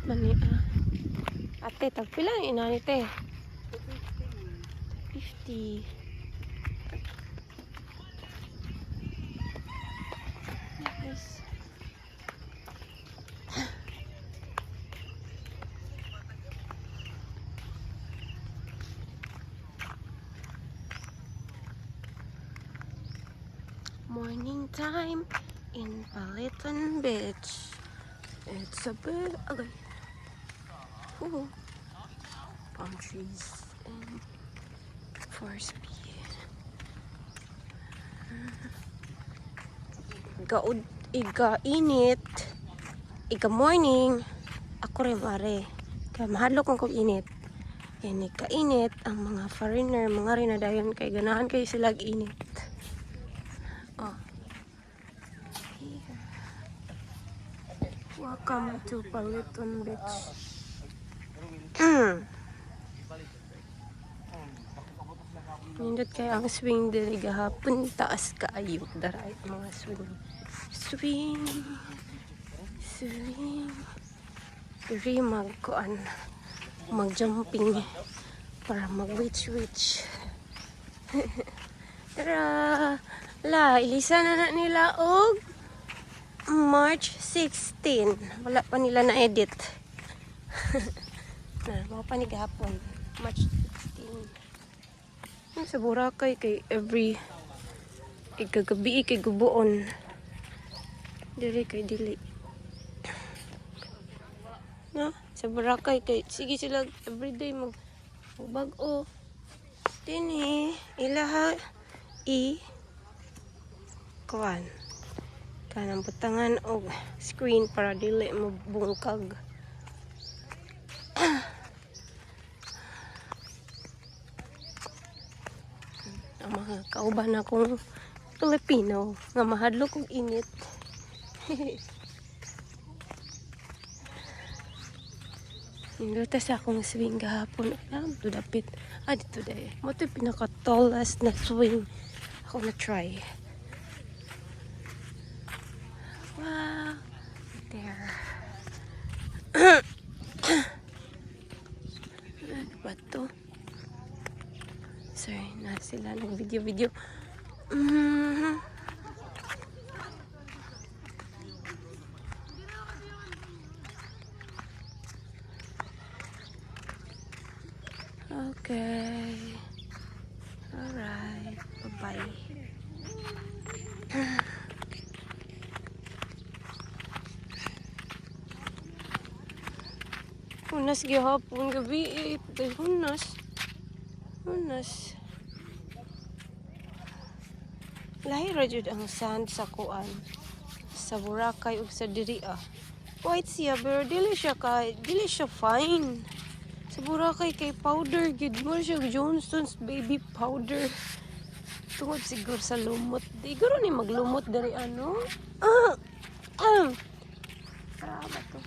Mani ate, tagpila ang inani te? 50. Yes. Morning time in Palitan Beach. It's a bit ugly. Ooh. Palm trees and forest speed. Iga-init. Iga-morning. Ako rin mare. Kaya mahadlok kong init. Yan, kainit ang mga foreigner, mga rinadayon kay ganahan kayo sila init. Oh. Here. Welcome to Palitan Beach. Nindot kay ang swing diri gahapon, taas kaayo daray mga swing. Swing. Diri magkuan, mag-jumping para mag-witch. Tara! La, ilisa na nila og March 16. Wala pa nila na-edit. Mga panigahapon. March 16. Sa Boracay kay every ikagabi kay gubuon. Dili kay dili. No? Sa Boracay kay sige sila everyday magbag-o. Dini ilaha kuan kanang butangan og screen para dili mo bungkag. Ang mga kauban akong Pilipino nga mahadlok og init. Induta sa akong swing gahapon. To dapit. Dito dahil. Mo ito pinaka-tallest na swing ako na-try. Wow. There. Ano ba ito? Sorry, na sila nag-video. Okay. Alright. Bye-bye. Hunas gihapon gabi hunas. Lahi ra jud ang sand sa kuan. Sa Boracay ug sa diri white siya pero dili siya fine. Sa Boracay kay powder gid mo siya Johnson's baby powder. Tungod siguro sa lumot. Siguro ni maglumot dari ano. Sarap to.